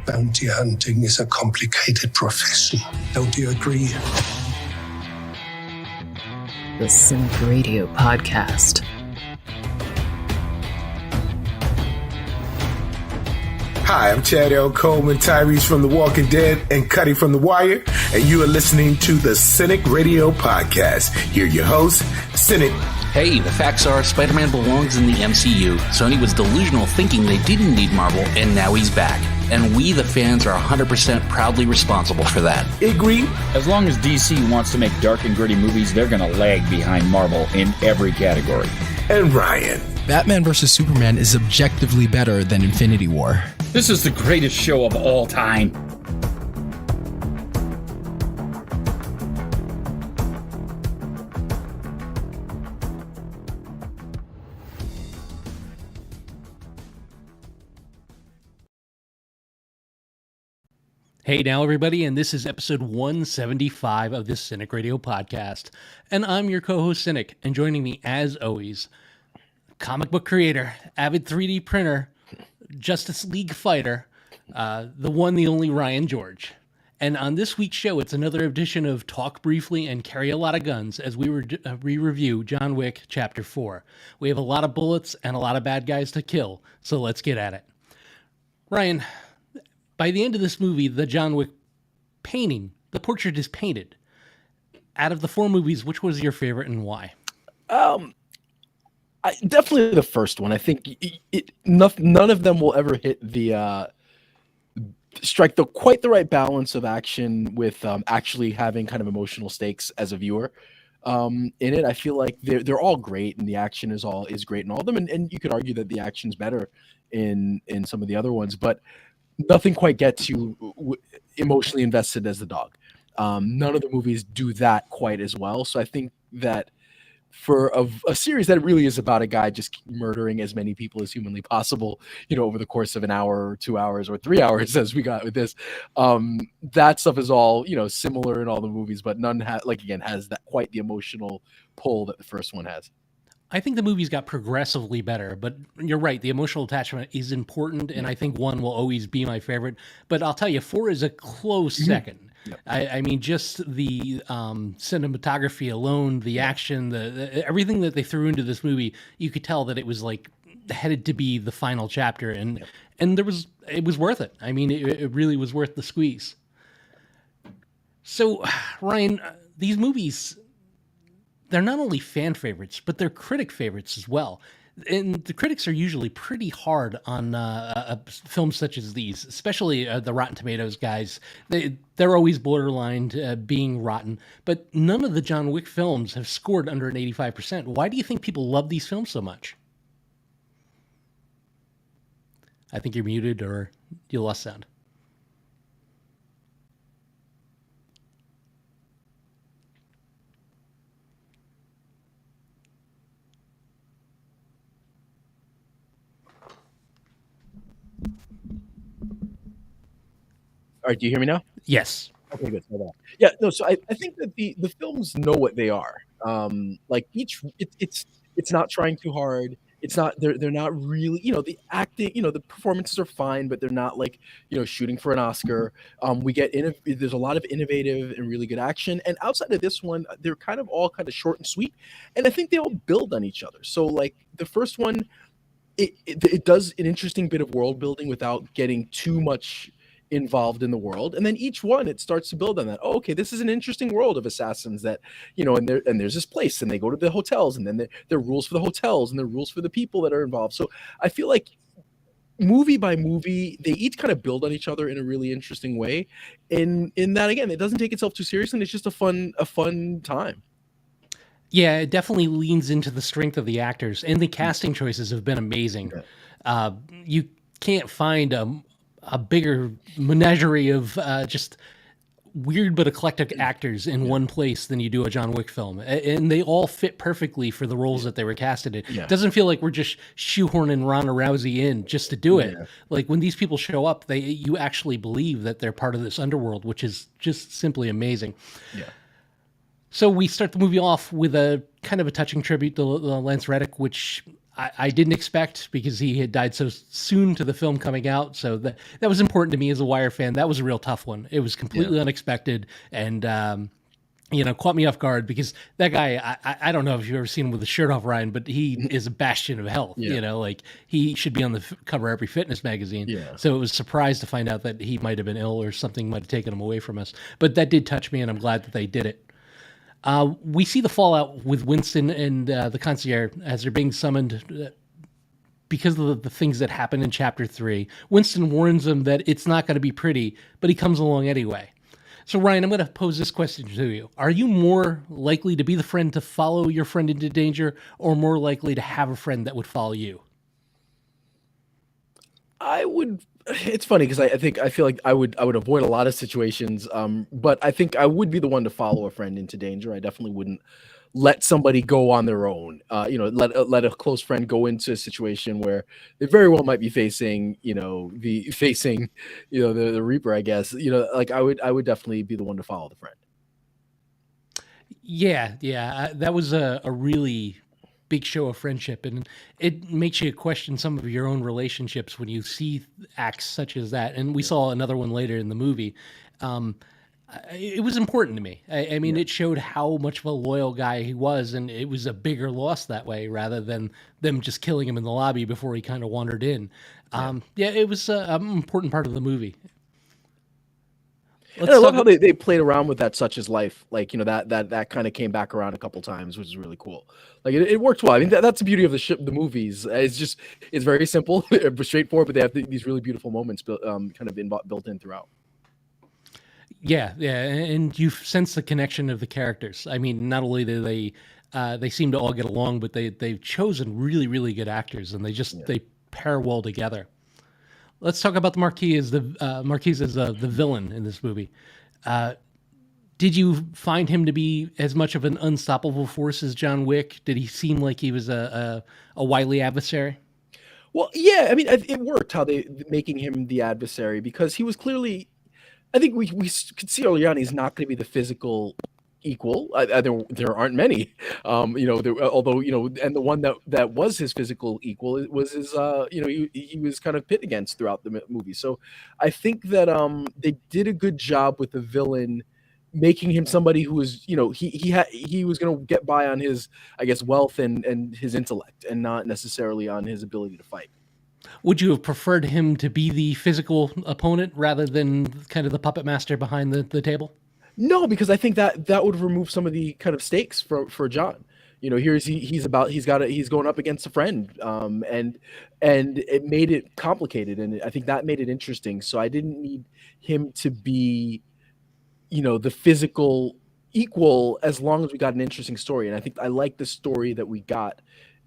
Bounty hunting is a complicated profession. Don't you agree? The Cinik Radio Podcast. Hi, I'm Chad L. Coleman, Tyrese from The Walking Dead, and Cuddy from The Wire, and you are listening to the Cinik Radio Podcast. Here are your hosts, Cinik. Hey, the facts are Spider-Man belongs in the MCU. Sony was delusional thinking they didn't need Marvel, and now he's back. And we, the fans, are 100% proudly responsible for that. Agree? As long as DC wants to make dark and gritty movies, they're going to lag behind Marvel in every category. And Ryan. Batman vs. Superman is objectively better than Infinity War. This is the greatest show of all time. Hey now everybody, and this is episode 175 of this Cinik Radio Podcast. And I'm your co-host Cinik, and joining me as always, comic book creator, avid 3D printer, Justice League fighter, the one, the only Ryan George. And on this week's show, it's another edition of Talk Briefly and Carry a Lot of Guns as we review John Wick Chapter 4. We have a lot of bullets and a lot of bad guys to kill, so let's get at it. Ryan, by the end of this movie, the John Wick painting, the portrait is painted. Out of the four movies, which was your favorite and why? Definitely the first one. I think none of them will ever hit the strike quite the right balance of action with actually having kind of emotional stakes as a viewer. In it, I feel like they're all great, and the action is great in all of them. And you could argue that the action's better in some of the other ones, but nothing quite gets you emotionally invested as the dog. None of the movies do that quite as well. So I think that for a series that really is about a guy just murdering as many people as humanly possible, over the course of an hour or 2 hours or 3 hours, as we got with this, that stuff is all, similar in all the movies, but none has that quite the emotional pull that the first one has. I think the movies got progressively better, but you're right. The emotional attachment is important, and I think one will always be my favorite. But I'll tell you, 4 is a close second. Yep. I mean, just the cinematography alone, the action, the everything that they threw into this movie, you could tell that it was like headed to be the final chapter, and it was worth it. I mean, it really was worth the squeeze. So, Ryan, these movies, they're not only fan favorites, but they're critic favorites as well. And the critics are usually pretty hard on films such as these, especially the Rotten Tomatoes guys. They're always borderline being rotten, but none of the John Wick films have scored under an 85%. Why do you think people love these films so much? I think you're muted or you lost sound. All right, do you hear me now? Yes. Okay, good. Yeah, no. So I think that the films know what they are. It's not trying too hard. It's not. They're not really. The acting. The performances are fine, but they're not like shooting for an Oscar. We get there's a lot of innovative and really good action. And outside of this one, they're all kind of short and sweet. And I think they all build on each other. So like the first one, it does an interesting bit of world building without getting too much involved in the world, and then each one it starts to build on that. Oh, okay, this is an interesting world of assassins that and there's this place, and they go to the hotels, and then there are rules for the hotels, and there are rules for the people that are involved. So I feel like movie by movie, they each kind of build on each other in a really interesting way. In that, again, it doesn't take itself too seriously, and it's just a fun time. Yeah, it definitely leans into the strength of the actors, and the casting choices have been amazing. You can't find a bigger menagerie of just weird but eclectic actors in one place than you do a John Wick film. And they all fit perfectly for the roles that they were casted in. It doesn't feel like we're just shoehorning Ronda Rousey in just to do it. Like when these people show up, you actually believe that they're part of this underworld, which is just simply amazing. Yeah. So we start the movie off with a kind of a touching tribute to Lance Reddick, which I didn't expect, because he had died so soon to the film coming out. So that was important to me as a Wire fan. That was a real tough one. It was completely unexpected, and caught me off guard, because that guy, I don't know if you've ever seen him with a shirt off, Ryan, but he is a bastion of health. Like he should be on the cover of every fitness magazine. So it was a surprise to find out that he might have been ill, or something might have taken him away from us. But that did touch me, and I'm glad that they did it. We see the fallout with Winston and the concierge as they're being summoned because of the things that happen in Chapter 3. Winston warns them that it's not going to be pretty, but he comes along anyway. So, Ryan, I'm going to pose this question to you. Are you more likely to be the friend to follow your friend into danger, or more likely to have a friend that would follow you? I would. It's funny, because I feel like I would avoid a lot of situations, but I think I would be the one to follow a friend into danger. I definitely wouldn't let somebody go on their own. Let a close friend go into a situation where they very well might be facing the Reaper, I guess. Like I would definitely be the one to follow the friend. Yeah, that was a really big show of friendship, and it makes you question some of your own relationships when you see acts such as that. And we saw another one later in the movie. It was important to me. I mean, it showed how much of a loyal guy he was, and it was a bigger loss that way, rather than them just killing him in the lobby before he kind of wandered in. It was an important part of the movie. And I love how they played around with that "such is life," like that kind of came back around a couple times, which is really cool. Like it worked well. I mean, that's the beauty of the movies. It's very simple, straightforward, but they have these really beautiful moments built in throughout. Yeah, and you sense the connection of the characters. I mean, not only do they seem to all get along, but they've chosen really, really good actors, and they pair well together. Let's talk about the Marquis as the villain in this movie. Did you find him to be as much of an unstoppable force as John Wick? Did he seem like he was a wily adversary? Well, yeah. I mean, it worked how they making him the adversary, because he was clearly. I think we could see early on he's not going to be the physical equal. There aren't many. And the one that was his physical equal was his. He was kind of pit against throughout the movie. So I think that they did a good job with the villain, making him somebody who was, he was going to get by on his, I guess, wealth and his intellect, and not necessarily on his ability to fight. Would you have preferred him to be the physical opponent rather than kind of the puppet master behind the table? No, because I think that would remove some of the kind of stakes for John. He's going up against a friend, and it made it complicated, and I think that made it interesting. So I didn't need him to be, the physical equal, as long as we got an interesting story. And I think I like the story that we got,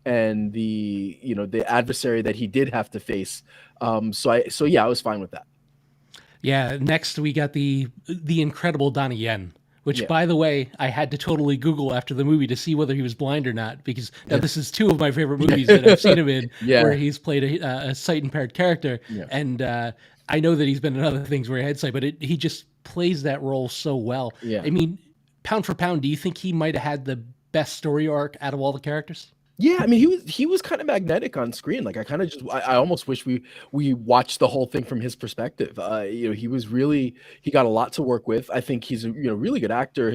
and the adversary that he did have to face. I was fine with that. Yeah. Next, we got the incredible Donnie Yen, which, by the way, I had to totally Google after the movie to see whether he was blind or not, because this is two of my favorite movies that I've seen him in, where he's played a sight impaired character, and I know that he's been in other things where he had sight, but he just plays that role so well. Yeah. I mean, pound for pound, do you think he might have had the best story arc out of all the characters? Yeah, I mean, he was kind of magnetic on screen. Like I almost wish we watched the whole thing from his perspective. He got a lot to work with. I think he's a really good actor.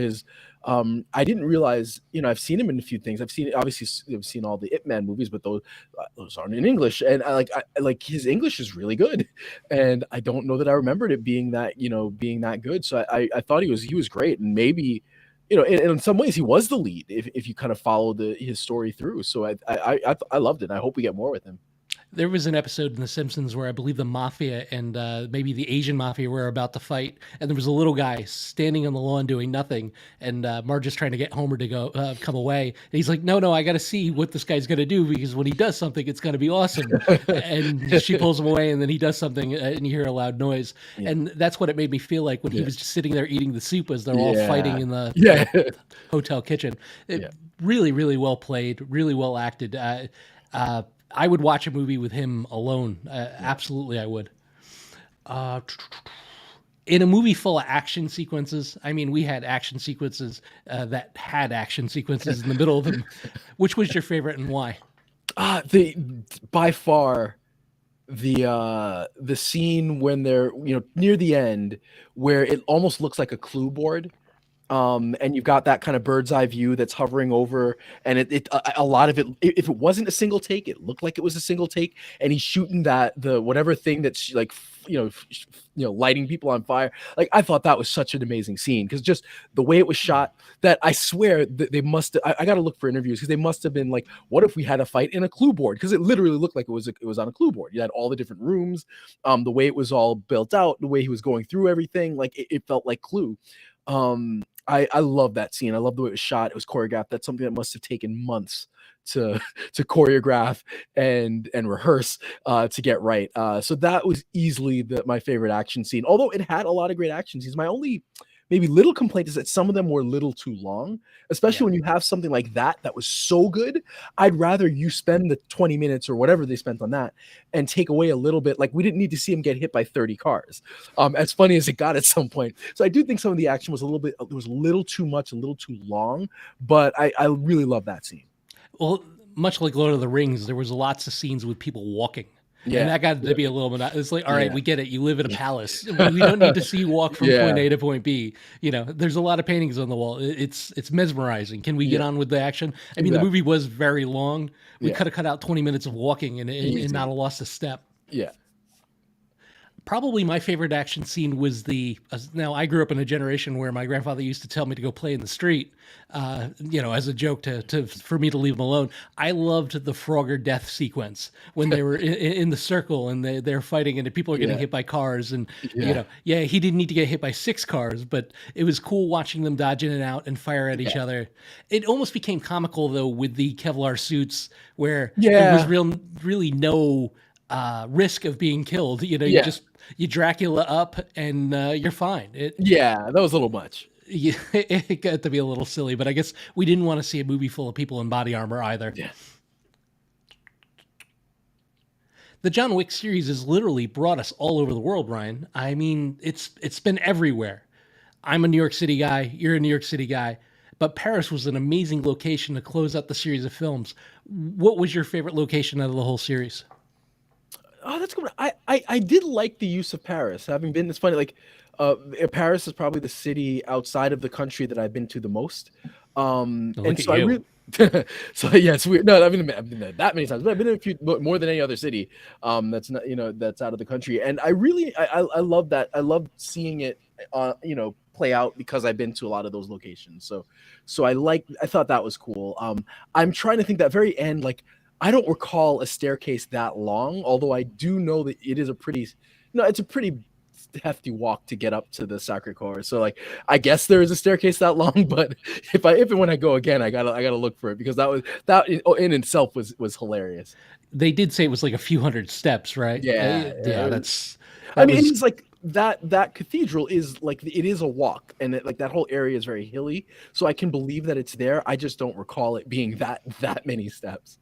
I didn't realize, I've seen him in a few things. I've seen all the Ip Man movies, but those aren't in English. And I like his English is really good, and I don't know that I remembered it being that good. So I thought he was great, and maybe. And in some ways he was the lead if you kind of follow his story through. So I loved it. I hope we get more with him. There was an episode in The Simpsons where I believe the mafia and maybe the Asian mafia were about to fight, and there was a little guy standing on the lawn doing nothing, and Marge is trying to get Homer to come away, and he's like, no, I got to see what this guy's going to do, because when he does something, it's going to be awesome. And she pulls him away, and then he does something, and you hear a loud noise. Yeah. And that's what it made me feel like when he was just sitting there eating the soup as they're all fighting in the hotel kitchen. Really, really well played, really well acted. I would watch a movie with him alone. Absolutely, I would. In a movie full of action sequences, I mean, we had action sequences that had action sequences in the middle of them. Which was your favorite and why? The by far the scene when they're near the end where it almost looks like a clue board, and you've got that kind of bird's eye view that's hovering over, and a lot of it, if it wasn't a single take, it looked like it was a single take, and he's shooting the whatever thing that's like lighting people on fire. Like, I thought that was such an amazing scene, because just the way it was shot, that I swear that they must I got to look for interviews, because they must have been like, what if we had a fight in a clue board, because it literally looked like it was on a clue board. You had all the different rooms, the way it was all built out, the way he was going through everything, like it felt like Clue. I love that scene. I love the way it was shot. It was choreographed. That's something that must have taken months to choreograph and rehearse to get right. So that was easily my favorite action scene. Although it had a lot of great action scenes. My only maybe little complaint is that some of them were a little too long, especially when you have something like that was so good. I'd rather you spend the 20 minutes or whatever they spent on that and take away a little bit. Like, we didn't need to see him get hit by 30 cars, as funny as it got at some point. So I do think some of the action was a little too much, a little too long, but I really love that scene. Well, much like Lord of the Rings, there was lots of scenes with people walking. Yeah. And that got to be a little bit, it's like, all right, we get it. You live in a palace. We don't need to see you walk from point A to point B. There's a lot of paintings on the wall. It's mesmerizing. Can we get on with the action? I mean, the movie was very long. We could have cut out 20 minutes of walking and not have lost a step. Yeah. Probably my favorite action scene was now I grew up in a generation where my grandfather used to tell me to go play in the street, as a joke for me to leave him alone. I loved the Frogger death sequence when they were in the circle and they're fighting and people are getting hit by cars, and he didn't need to get hit by 6 cars, but it was cool watching them dodge in and out and fire at each other. It almost became comical though with the Kevlar suits where there was really no risk of being killed. You Dracula up and you're fine. That was a little much. It got to be a little silly, but I guess we didn't want to see a movie full of people in body armor either. Yeah. The John Wick series has literally brought us all over the world, Ryan. I mean, it's been everywhere. I'm a New York City guy. You're a New York City guy. But Paris was an amazing location to close out the series of films. What was your favorite location out of the whole series? Oh, that's good. I did like the use of Paris. Having been, it's funny, like Paris is probably the city outside of the country that I've been to the most. And so I really, so yeah, it's weird. No, I've been there that many times, but I've been in a few more than any other city that's not, that's out of the country. And I really, I love that. I love seeing it, play out, because I've been to a lot of those locations. So I thought that was cool. I'm trying to think that very end, like, I don't recall a staircase that long, although I do know that it is it's a pretty hefty walk to get up to the Sacré-Cœur. So, like, I guess there is a staircase that long, but if and when I go again, I gotta look for it, because that in itself was hilarious. They did say it was like a few hundred steps, right? Yeah. It's like that cathedral is like, it is a walk, and that whole area is very hilly. So I can believe that it's there. I just don't recall it being that many steps.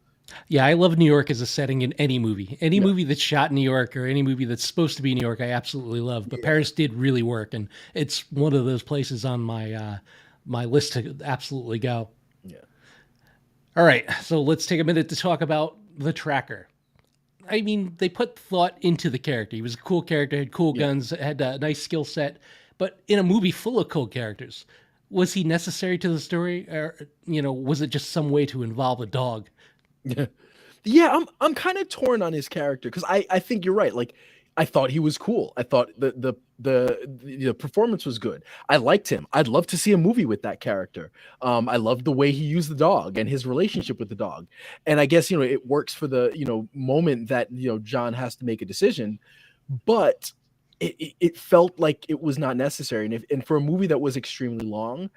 Yeah, I love New York as a setting in any movie. Any movie that's shot in New York, or any movie that's supposed to be New York, I absolutely love. But Paris did really work, and it's one of those places on my my list to absolutely go. Yeah. All right, so let's take a minute to talk about the Tracker. I mean, they put thought into the character. He was a cool character, had cool guns, had a nice skill set. But in a movie full of cool characters, was he necessary to the story, or was it just some way to involve a dog? Yeah, I'm kind of torn on his character, because I think you're right. Like, I thought he was cool. I thought the performance was good. I liked him. I'd love to see a movie with that character. I loved the way he used the dog and his relationship with the dog. And I guess it works for the moment that John has to make a decision, but it felt like it was not necessary. And for a movie that was extremely long,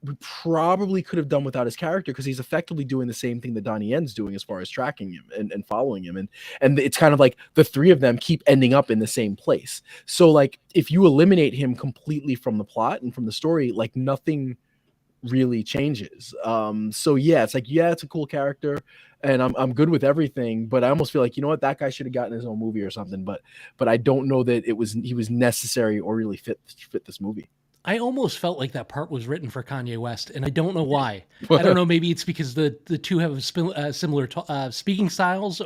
we probably could have done without his character, because he's effectively doing the same thing that Donnie Yen's doing as far as tracking him and following him. And it's kind of like the three of them keep ending up in the same place. So, like, if you eliminate him completely from the plot and from the story, like, nothing really changes. So yeah, it's like, it's a cool character, and I'm good with everything, but I almost feel like, that guy should have gotten his own movie or something. But I don't know that he was necessary or really fit this movie. I almost felt like that part was written for Kanye West, and I don't know why. I don't know. Maybe it's because the two have similar speaking styles,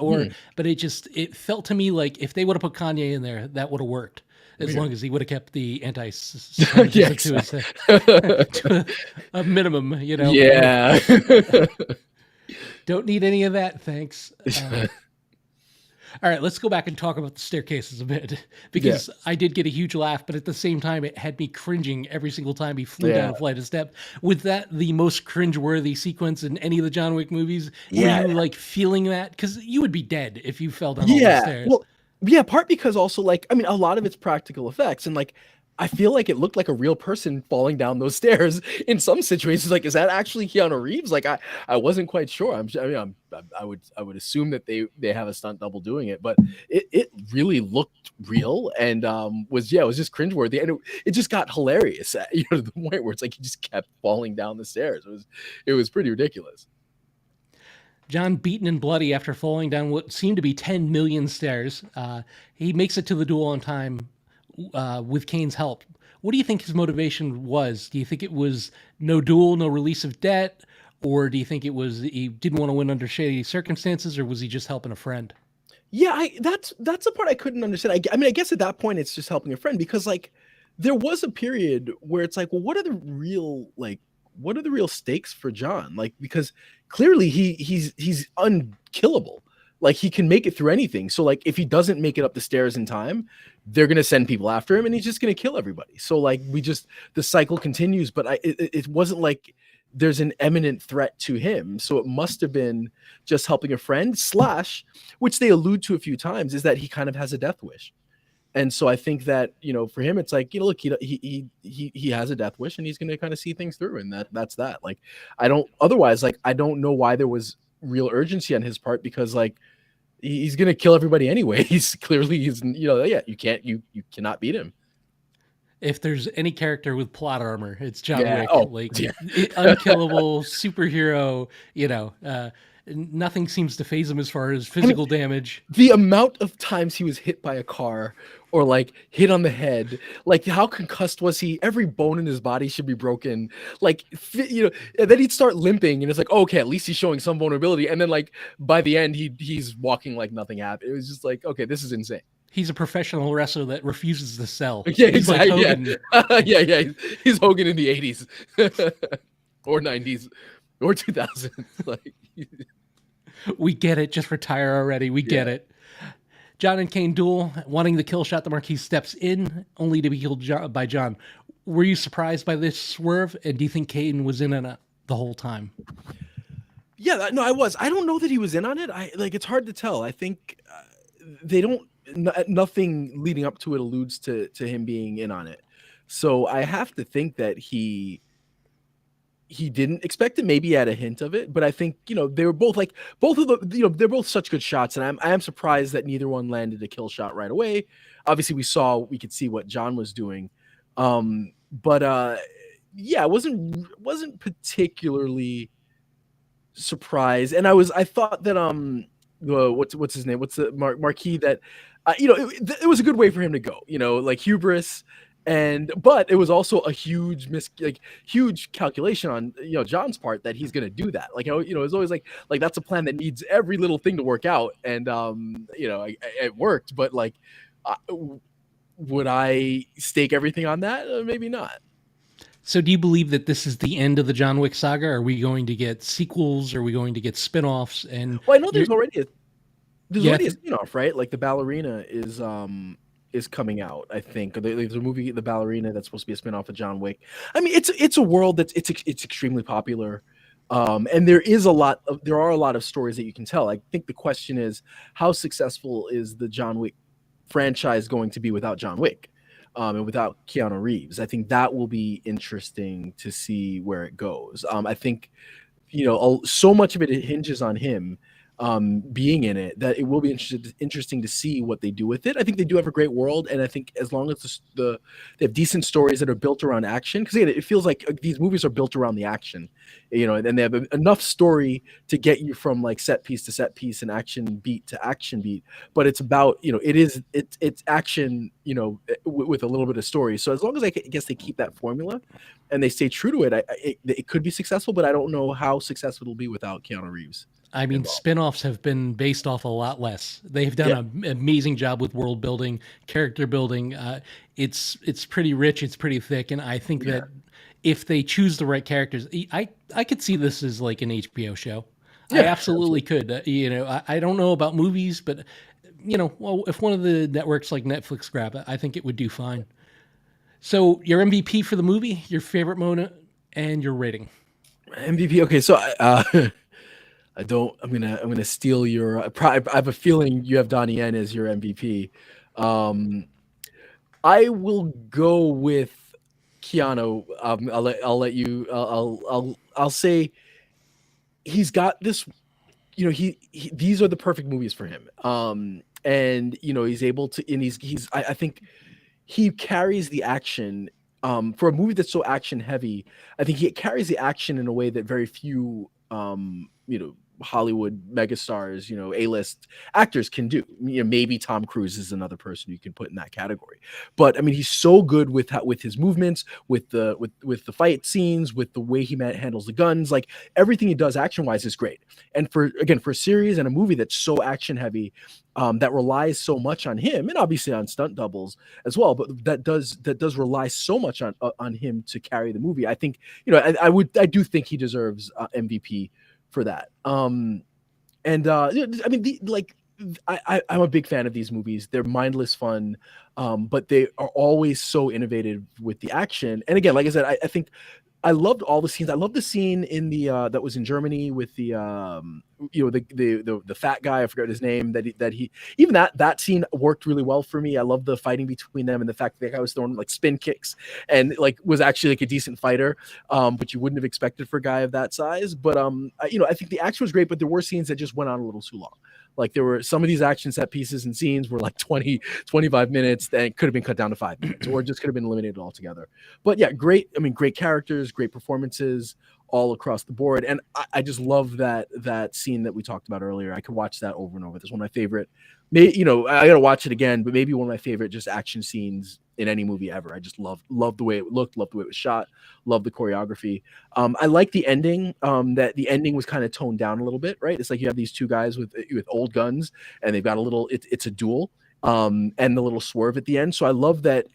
but it felt to me like if they would have put Kanye in there, that would have worked. As long as he would have kept the to a minimum, you know. Yeah. Don't need any of that, thanks. All right, let's go back and talk about the staircases a bit, because I did get a huge laugh, but at the same time, it had me cringing every single time he flew down a flight of steps. Was that the most cringeworthy sequence in any of the John Wick movies? Yeah. Were you like feeling that? Because you would be dead if you fell down all the stairs. Well, yeah, part because also like, I mean, a lot of it's practical effects, and like, I feel like it looked like a real person falling down those stairs in some situations. Like, is that actually Keanu Reeves? Like, I wasn't quite sure. I would assume that they have a stunt double doing it, but it really looked real and was just cringeworthy, and it just got hilarious at, to the point where it's like he just kept falling down the stairs. It was pretty ridiculous. John, beaten and bloody after falling down what seemed to be 10 million stairs, he makes it to the duel on time with Kane's help. What do you think his motivation was? Do you think it was no duel, no release of debt? Or do you think it was he didn't want to win under shady circumstances, or was he just helping a friend? Yeah, that's the part I couldn't understand. I mean, I guess at that point it's just helping a friend, because like there was a period where it's like, well, what are the real stakes for John? Like, because clearly he's unkillable. Like, he can make it through anything. So like, if he doesn't make it up the stairs in time, they're going to send people after him and he's just going to kill everybody. So like, the cycle continues, but it wasn't like there's an imminent threat to him. So it must have been just helping a friend / which they allude to a few times, is that he kind of has a death wish. And so I think that, for him, it's like, look, he has a death wish and he's going to kind of see things through. And that's that. Like, I don't know why there was real urgency on his part, because like, he's going to kill everybody anyway. He's you cannot beat him. If there's any character with plot armor, it's John Wick. Unkillable superhero, nothing seems to phase him as far as physical damage. The amount of times he was hit by a car or like hit on the head, like how concussed was he? Every bone in his body should be broken. Like, and then he'd start limping and it's like, okay, at least he's showing some vulnerability. And then like by the end, he's walking like nothing happened. It was just like, okay, this is insane. He's a professional wrestler that refuses to sell. Yeah, exactly. Like he's Hogan in the 80s or 90s or 2000s. Like, we get it. Just retire already. We get it. John and Kane duel, wanting the kill shot. The Marquis steps in, only to be killed by John. Were you surprised by this swerve? And do you think Kane was in on it the whole time? Yeah, no, I was. I don't know that he was in on it. It's hard to tell. I think they don't. Nothing leading up to it alludes to him being in on it. So I have to think that he didn't expect it. Maybe he had a hint of it, but I think, they were both they're both such good shots. And I am surprised that neither one landed a kill shot right away. Obviously we could see what John was doing. I wasn't particularly surprised. And I thought that, what's his name? What's the Marquis that, it was a good way for him to go, like hubris. But it was also a huge huge calculation on John's part that he's gonna do that. Like, it's always like that's a plan that needs every little thing to work out, and it worked. But like, would I stake everything on that? Maybe not. So, do you believe that this is the end of the John Wick saga? Are we going to get sequels? Are we going to get spin-offs? And well, I know there's already a spin-off, right? Like the Ballerina is coming out, I think. There's a movie, The Ballerina, that's supposed to be a spin-off of John Wick. I mean, it's a world that's it's extremely popular, and there are a lot of stories that you can tell. I think the question is, how successful is the John Wick franchise going to be without John Wick, and without Keanu Reeves? I think that will be interesting to see where it goes. I think so much of it hinges on him. being in it, that it will be interesting to see what they do with it. I think they do have a great world, and I think as long as they have decent stories that are built around action, because it feels like these movies are built around the action, and they have enough story to get you from like set piece to set piece and action beat to action beat. But it's about it's action with a little bit of story. So as long as I guess they keep that formula and they stay true to it, it could be successful. But I don't know how successful it'll be without Keanu Reeves. I mean, spin-offs have been based off a lot less. They've done an amazing job with world building, character building. It's pretty rich, it's pretty thick, and I think that if they choose the right characters, I could see this as like an HBO show. I absolutely could. I don't know about movies, but if one of the networks like Netflix grab it, I think it would do fine. So your MVP for the movie, your favorite moment, and your rating. MVP. Okay, so I'm gonna steal your. I have a feeling you have Donnie Yen as your MVP. I will go with Keanu. I'll let you. I'll say he's got this. These are the perfect movies for him. And he's able to, and I think he carries the action. For a movie that's so action heavy, I think he carries the action in a way that very few Hollywood megastars, A-list actors can do. Maybe Tom Cruise is another person you can put in that category. But I mean, he's so good with his movements, with the fight scenes, with the way he handles the guns. Like everything he does action-wise is great. And for a series and a movie that's so action heavy, that relies so much on him, and obviously on stunt doubles as well, but that does rely so much on him to carry the movie. I think I do think he deserves MVP for that. I'm a big fan of these movies. They're mindless fun, but they are always so innovative with the action. And again, like I said, I think I loved all the scenes. I loved the scene in the that was in Germany with the fat guy. I forgot his name. That scene worked really well for me. I love the fighting between them and the fact that the guy was throwing like spin kicks and like was actually like a decent fighter, which you wouldn't have expected for a guy of that size. But I think the action was great, but there were scenes that just went on a little too long. Like there were some of these action set pieces and scenes were like 20, 25 minutes and could have been cut down to 5 minutes or just could have been eliminated altogether. But yeah, great characters, great performances all across the board. And I just love that scene that we talked about earlier. I could watch that over and over. That's one of my favorite, I got to watch it again, but maybe one of my favorite just action scenes in any movie ever. I just love the way it looked, love the way it was shot, love the choreography. I like the ending, that the ending was kind of toned down a little bit, right? It's like you have these two guys with old guns and they've got it's a duel, and the little swerve at the end. So I love that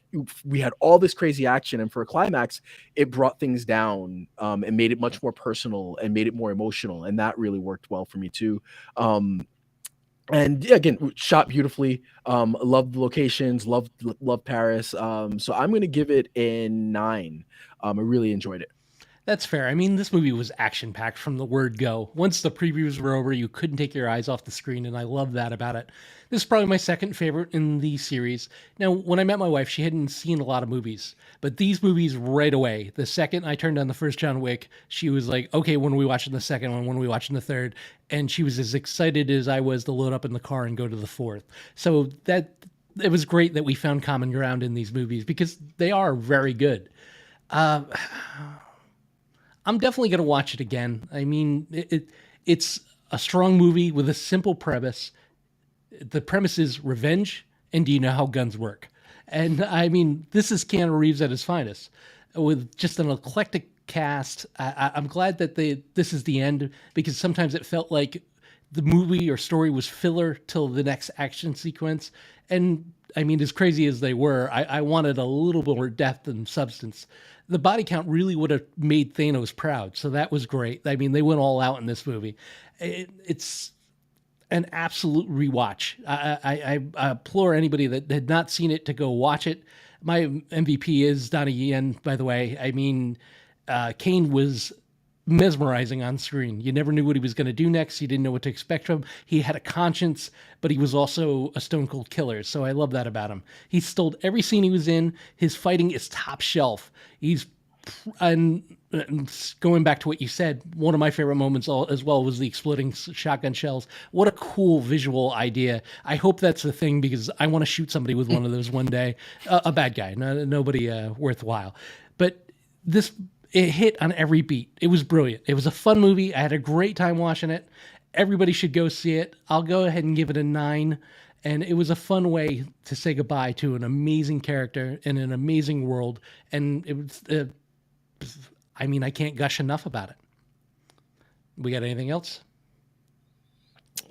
we had all this crazy action, and for a climax, it brought things down, and made it much more personal and made it more emotional. And that really worked well for me too. And yeah, again, shot beautifully. Loved the locations, loved Paris. So I'm going to give it a 9. I really enjoyed it. That's fair. I mean, this movie was action-packed from the word go. Once the previews were over, you couldn't take your eyes off the screen, and I love that about it. This is probably my second favorite in the series. Now, when I met my wife, she hadn't seen a lot of movies, but these movies right away, the second I turned on the first John Wick, she was like, okay, when are we watching the second one? When are we watching the third? And she was as excited as I was to load up in the car and go to the fourth. So it was great that we found common ground in these movies because they are very good. I'm definitely going to watch it again. I mean, it's a strong movie with a simple premise. The premise is revenge, and do you know how guns work? And I mean, this is Keanu Reeves at his finest, with just an eclectic cast. I'm glad that this is the end, because sometimes it felt like the movie or story was filler till the next action sequence. And I mean, as crazy as they were, I wanted a little more depth and substance. The body count really would have made Thanos proud, so that was great. I mean, they went all out in this movie. It's an absolute rewatch. I implore anybody that had not seen it to go watch it. My MVP is Donnie Yen, by the way. I mean, Kane was mesmerizing on screen. You never knew what he was going to do next. You didn't know what to expect from him. He had a conscience, but he was also a stone cold killer. So I love that about him. He stole every scene he was in. His fighting is top shelf. He's and going back to what you said, one of my favorite moments as well was the exploding shotgun shells. What a cool visual idea. I hope that's the thing, because I want to shoot somebody with one of those one day. A bad guy, nobody worthwhile. But it hit on every beat. It was brilliant. It was a fun movie. I had a great time watching it. Everybody should go see it. I'll go ahead and give it a 9. And it was a fun way to say goodbye to an amazing character in an amazing world. And it was, I can't gush enough about it. We got anything else?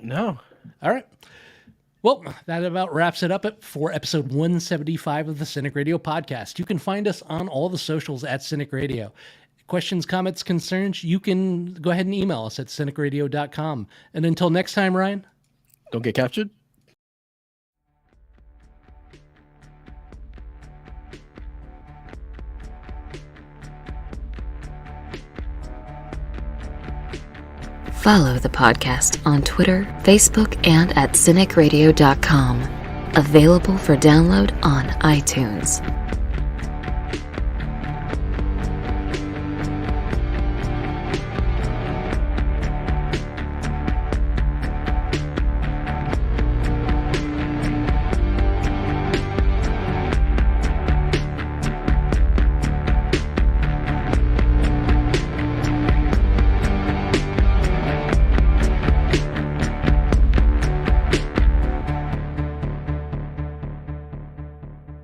No. All right. Well, that about wraps it up for episode 175 of the Cinik Radio podcast. You can find us on all the socials at Cinik Radio. Questions, comments, concerns, you can go ahead and email us at cinicradio.com. And until next time, Ryan. Don't get captured. Follow the podcast on Twitter, Facebook, and at cinicradio.com. Available for download on iTunes.